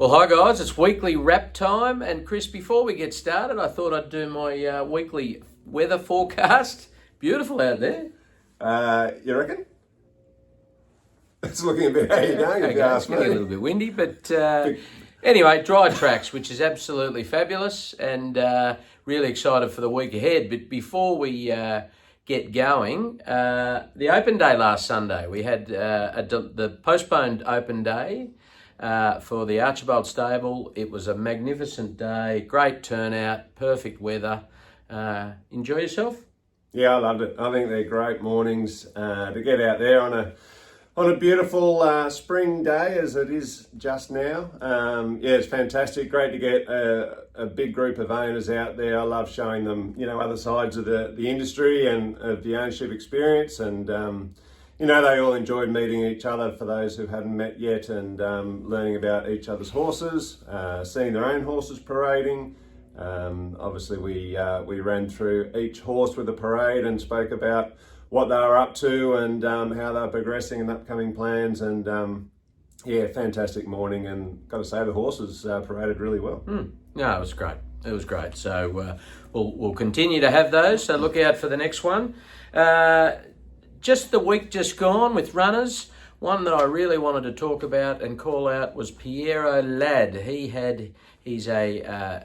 Well, hi guys, it's weekly wrap time, and Chris, before we get started, I thought I'd do my weekly weather forecast. Beautiful out there. You reckon? It's looking a bit, how you going? Okay, it's getting a little bit windy, but anyway, dry tracks, which is absolutely fabulous, and really excited for the week ahead. But before we get going, the open day last Sunday, we had the postponed open day for the Archibald stable. It was a magnificent day, great turnout, perfect weather. Enjoy yourself? Yeah, I loved it. I think they're great mornings to get out there on a beautiful spring day as it is just now. Yeah, it's fantastic. Great to get a big group of owners out there. I love showing them, other sides of the industry and of the ownership experience. And, they all enjoyed meeting each other for those who hadn't met yet, and learning about each other's horses, seeing their own horses parading. Obviously, we ran through each horse with a parade and spoke about what they were up to and how they were progressing and upcoming plans. And fantastic morning. And got to say, the horses paraded really well. No, it was great. It was great. So we'll continue to have those. So look out for the next one. Just the week just gone with runners. One that I really wanted to talk about and call out was Piero Ladd. He's a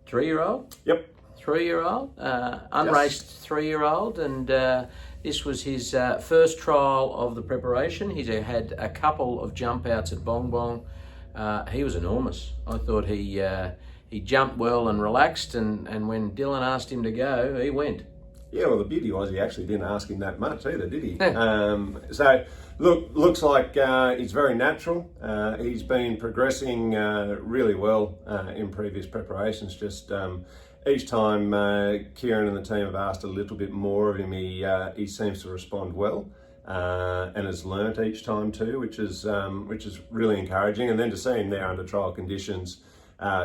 3-year-old. Yep. 3-year-old, unraced 3-year-old, and this was his first trial of the preparation. He's had a couple of jump outs at Bong Bong. He was enormous. I thought he jumped well and relaxed, and when Dylan asked him to go, he went. Yeah, well, the beauty was he actually didn't ask him that much either, did he? So, looks like it's very natural. He's been progressing really well in previous preparations. Just each time Kieran and the team have asked a little bit more of him, he seems to respond well and has learnt each time too, which is really encouraging. And then to see him there under trial conditions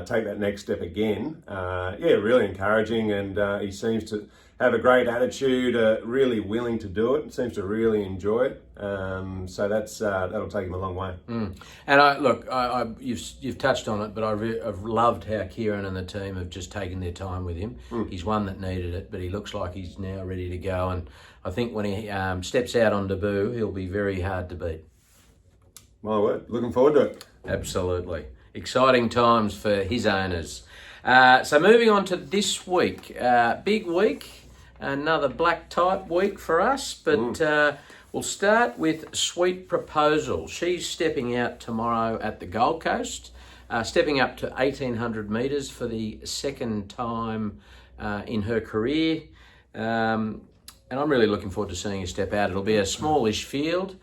take that next step again, really encouraging. And he seems to have a great attitude, really willing to do it, seems to really enjoy it. So that'll take him a long way. And you've touched on it, but I've loved how Kieran and the team have just taken their time with him. He's one that needed it, but he looks like he's now ready to go. And I think when he steps out on debut, he'll be very hard to beat. My word, looking forward to it. Absolutely. Exciting times for his owners. So moving on to this week, big week, another black type week for us, but we'll start with Sweet Proposal. She's stepping out tomorrow at the Gold Coast, stepping up to 1,800 metres for the second time in her career. And I'm really looking forward to seeing her step out. It'll be a smallish field.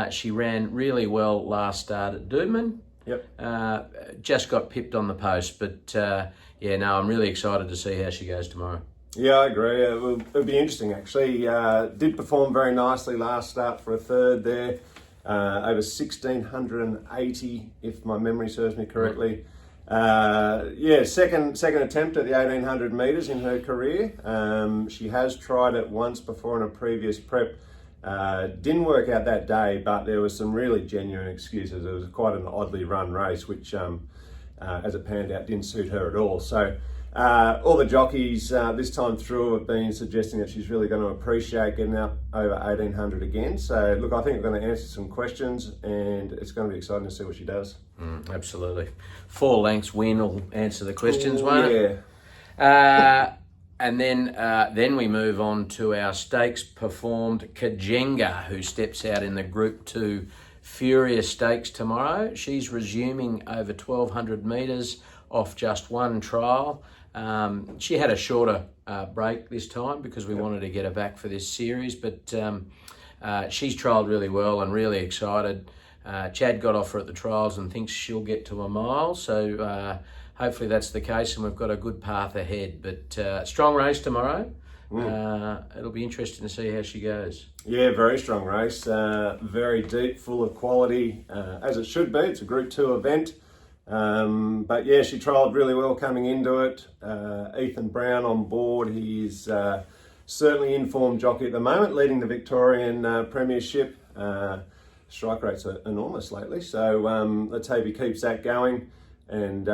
She ran really well last start at Doodman. Yep. Just got pipped on the post, but I'm really excited to see how she goes tomorrow. Yeah, I agree. It'll be interesting, actually. Did perform very nicely last start for a third there. Over 1,680, if my memory serves me correctly. Second attempt at the 1,800 metres in her career. She has tried it once before in a previous prep. Didn't work out that day, but there was some really genuine excuses. It was quite an oddly run race, which, as it panned out, didn't suit her at all. So all the jockeys this time through have been suggesting that she's really going to appreciate getting up over 1,800 again. So look, I think we're going to answer some questions, and it's going to be exciting to see what she does. Absolutely. 4 lengths win will answer the questions, won't it? Yeah. And then we move on to our stakes performed Kajenga, who steps out in the Group 2 Furious Stakes tomorrow. She's resuming over 1,200 metres off just one trial. She had a shorter break this time because we wanted to get her back for this series, but she's trialled really well and really excited. Chad got off her at the trials and thinks she'll get to a mile, so hopefully that's the case, and we've got a good path ahead. But strong race tomorrow. It'll be interesting to see how she goes. Yeah, very strong race. Very deep, full of quality, as it should be. It's a Group 2 event. But yeah, she trialled really well coming into it. Ethan Brown on board. He's certainly in form jockey at the moment, leading the Victorian Premiership. strike rates are enormous lately. So let's hope he keeps that going. And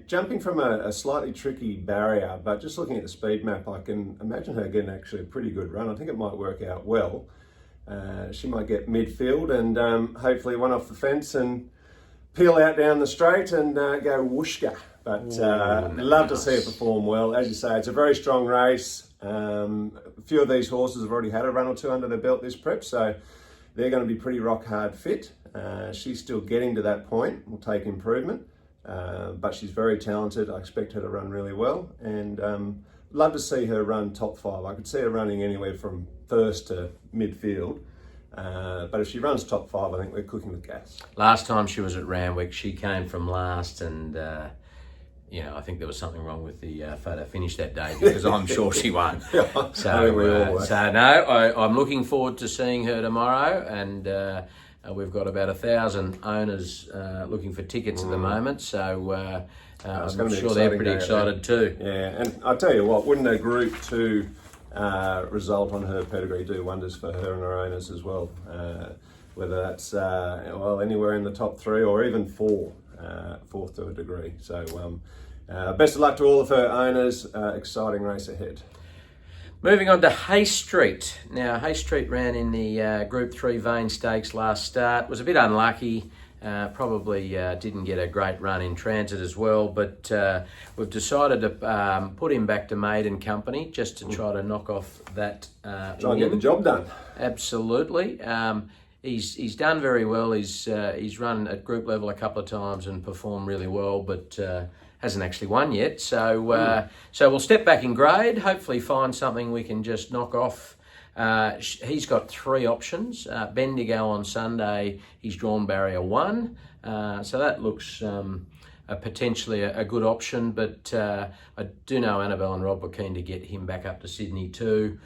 jumping from a slightly tricky barrier, but just looking at the speed map, I can imagine her getting actually a pretty good run. I think it might work out well. She might get midfield and hopefully one off the fence and peel out down the straight and go whooshka. But love to see her perform well. As you say, it's a very strong race. A few of these horses have already had a run or two under their belt this prep, so they're going to be pretty rock hard fit. She's still getting to that point, will take improvement, but she's very talented. I expect her to run really well, and love to see her run top 5. I could see her running anywhere from first to midfield, but if she runs top 5, I think we're cooking with gas. Last time she was at Randwick, she came from last, and I think there was something wrong with the photo finish that day, because I'm sure she won. I'm looking forward to seeing her tomorrow, and we've got about 1,000 owners looking for tickets at the moment, so I'm sure they're pretty excited too. Yeah, and I tell you what, wouldn't a Group 2 result on her pedigree do wonders for her and her owners as well? Whether that's anywhere in the top 3 or even 4, fourth to a degree. So best of luck to all of her owners. Exciting race ahead. Moving on to Hay Street. Now, Hay Street ran in the Group 3 Vane Stakes last start. Was a bit unlucky. Probably didn't get a great run in transit as well, but we've decided to put him back to maiden company just to try to knock off that Try and get the job done. Absolutely. He's done very well. He's run at group level a couple of times and performed really well, but hasn't actually won yet. So we'll step back in grade, hopefully find something we can just knock off. He's got 3 options. Bendigo on Sunday, he's drawn barrier 1. So that looks potentially a good option, but I do know Annabelle and Rob were keen to get him back up to Sydney too.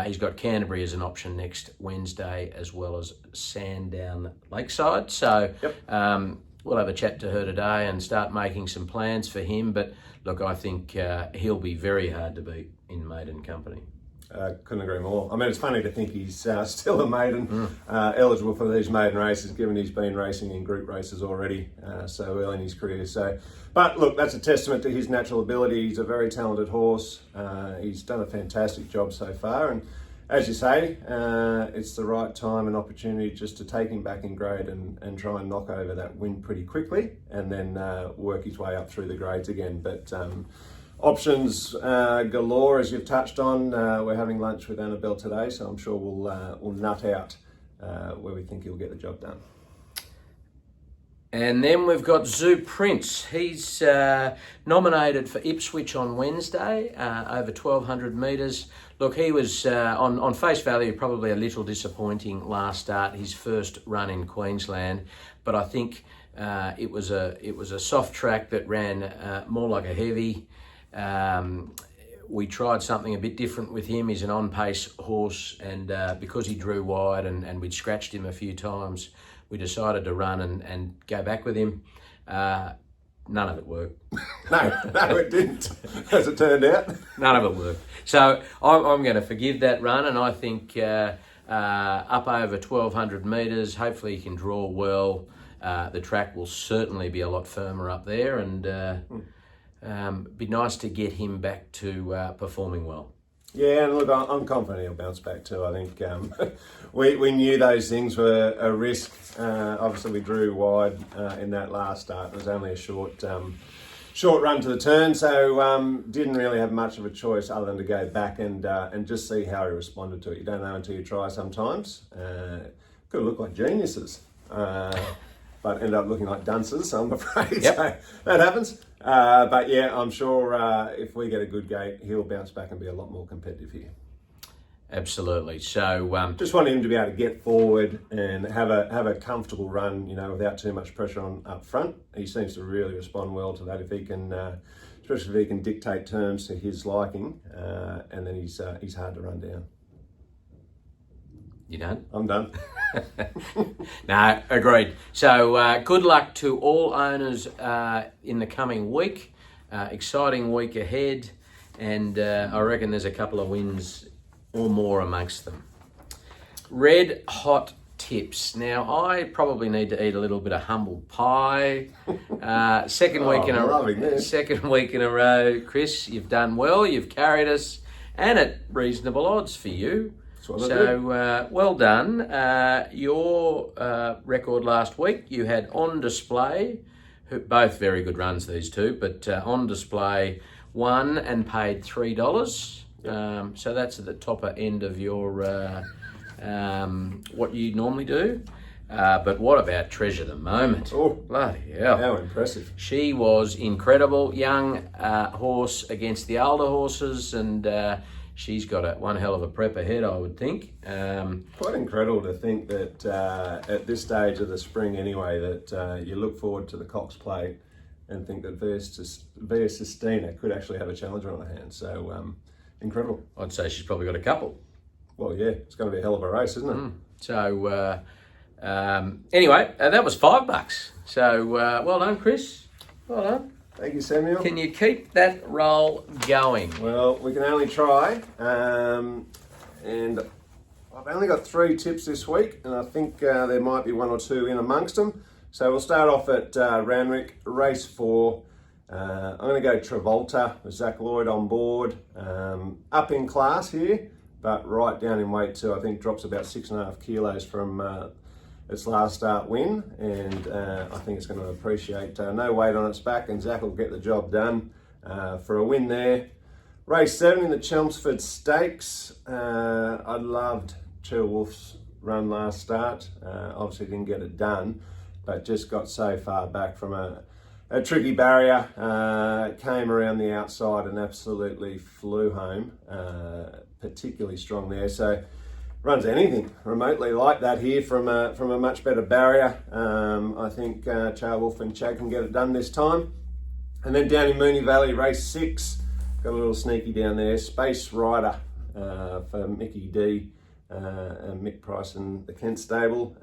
He's got Canterbury as an option next Wednesday, as well as Sandown Lakeside. So we'll have a chat to her today and start making some plans for him. But look, I think he'll be very hard to beat in maiden company. Couldn't agree more. I mean, it's funny to think he's still a maiden, eligible for these maiden races, given he's been racing in group races already so early in his career. But look, that's a testament to his natural ability. He's a very talented horse. He's done a fantastic job so far, and as you say, it's the right time and opportunity just to take him back in grade and try and knock over that win pretty quickly, and then work his way up through the grades again. But options galore, as you've touched on. We're having lunch with Annabelle today, so I'm sure we'll nut out where we think he'll get the job done. And then we've got Zoo Prince. He's nominated for Ipswich on Wednesday, over 1,200 metres. Look, he was on face value probably a little disappointing last start, his first run in Queensland, but I think it was a soft track that ran more like a heavy. We tried something a bit different with him. He's an on-pace horse, and because he drew wide and we'd scratched him a few times, we decided to run and go back with him. None of it worked. No, it didn't, as it turned out. None of it worked. So I'm going to forgive that run, and I think up over 1,200 metres, hopefully he can draw well. The track will certainly be a lot firmer up there, and be nice to get him back to performing well. Yeah, and look, I'm confident he'll bounce back too. I think we knew those things were a risk. Obviously, we drew wide in that last start. It was only a short run to the turn, so didn't really have much of a choice other than to go back and just see how he responded to it. You don't know until you try sometimes. Could look like geniuses, but end up looking like dunces, I'm afraid. Yep. So that happens. But yeah, I'm sure if we get a good gate, he'll bounce back and be a lot more competitive here. Absolutely. So just want him to be able to get forward and have a comfortable run, without too much pressure on up front. He seems to really respond well to that. If he can, especially if he can dictate terms to his liking, and then he's hard to run down. You done? I'm done. No, agreed. So good luck to all owners in the coming week. Exciting week ahead, and I reckon there's a couple of wins or more amongst them. Red Hot tips. Now, I probably need to eat a little bit of humble pie. Second week in a row, Chris. You've done well. You've carried us, and at reasonable odds for you. So well done. Your record last week, you had On Display, both very good runs, these two, but On Display won and paid $3. Yep. So that's at the topper end of your what you normally do. But what about Treasure the Moment? Oh, bloody hell. How impressive. She was incredible. Young horse against the older horses, and she's got one hell of a prep ahead, I would think. Quite incredible to think that at this stage of the spring anyway, that you look forward to the Cox Plate and think that Via Sistina could actually have a challenger on her hands. So incredible. I'd say she's probably got a couple. Well, yeah, it's going to be a hell of a race, isn't it? So anyway, that was $5. So well done, Chris. Well done. Thank you, Samuel. Can you keep that roll going? Well, we can only try. And I've only got 3 tips this week, and I think there might be 1 or 2 in amongst them. So we'll start off at Randwick, race 4. I'm going to go Travolta with Zach Lloyd on board. Up in class here, but right down in weight too. I think drops about 6.5 kilos from its last start win, and I think it's going to appreciate no weight on its back, and Zach will get the job done for a win there. Race 7 in the Chelmsford Stakes. I loved Chill Wolf's run last start. Obviously didn't get it done, but just got so far back from a tricky barrier, came around the outside and absolutely flew home, particularly strong there. So runs anything remotely like that here from a much better barrier. I think Charles Wolf and Chad can get it done this time. And then down in Moonee Valley, race 6, got a little sneaky down there, Space Rider for Mickey D and Mick Price and the Kent stable.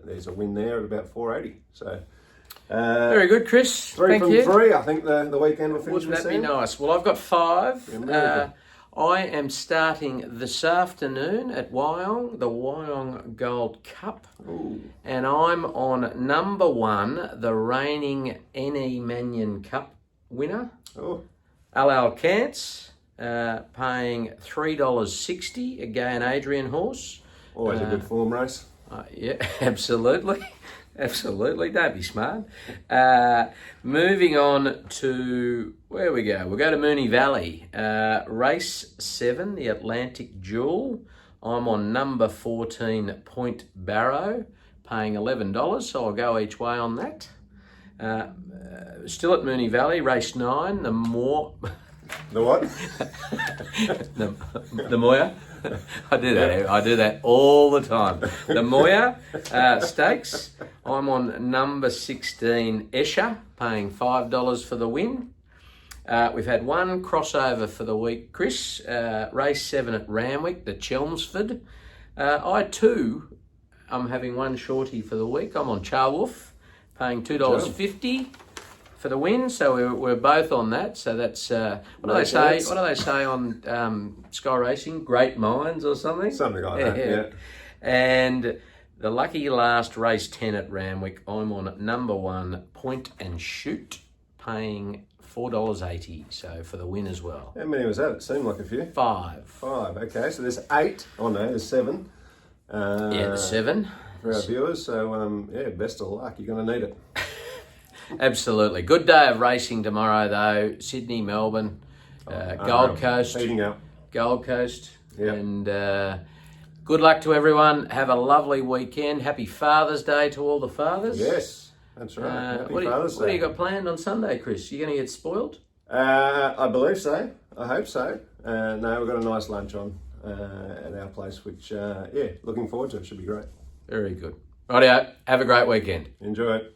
There's a win there at about 480. So very good, Chris. 3 from 3. I think the weekend will finish. Wouldn't that be nice? Well, I've got 5. I am starting this afternoon at Wyong, the Wyong Gold Cup. Ooh. And I'm on number 1, the reigning N.E. Mannion Cup winner, Al Alcance, paying $3.60, a Gay and Adrian horse. Always a good form race. Yeah, absolutely. Absolutely, don't be smart. Moving on to, where we go? We'll go to Moonee Valley. Race 7, the Atlantic Jewel. I'm on number 14, Point Barrow, paying $11, so I'll go each way on that. Still at Moonee Valley, race 9, the Moor... The what? the Moya. I do that all the time. The Moya Stakes. I'm on number 16, Escher, paying $5 for the win. We've had 1 crossover for the week, Chris. Race 7 at Randwick, the Chelmsford. I too am having 1 shorty for the week. I'm on Charwolf, paying $2.50 for the win. So we're both on that. So that's what do they say? What do they say on Sky Racing? Great minds or something. Something like that. Yeah. And the lucky last race 10 at Randwick. I'm on number 1, Point and Shoot, paying $4.80. So for the win as well. How many was that? It seemed like a few. 5. Okay, so there's 8. Oh no, there's 7. Yeah, there's 7 for our viewers. So yeah, best of luck. You're going to need it. Absolutely. Good day of racing tomorrow, though. Sydney, Melbourne, Gold Coast. Heating up. Gold Coast. Yep. And good luck to everyone. Have a lovely weekend. Happy Father's Day to all the fathers. Yes, that's right. Happy Father's Day. What do you got planned on Sunday, Chris? You going to get spoiled? I believe so. I hope so. No, we've got a nice lunch on at our place, which, yeah, looking forward to. It should be great. Very good. Rightio. Have a great weekend. Enjoy it.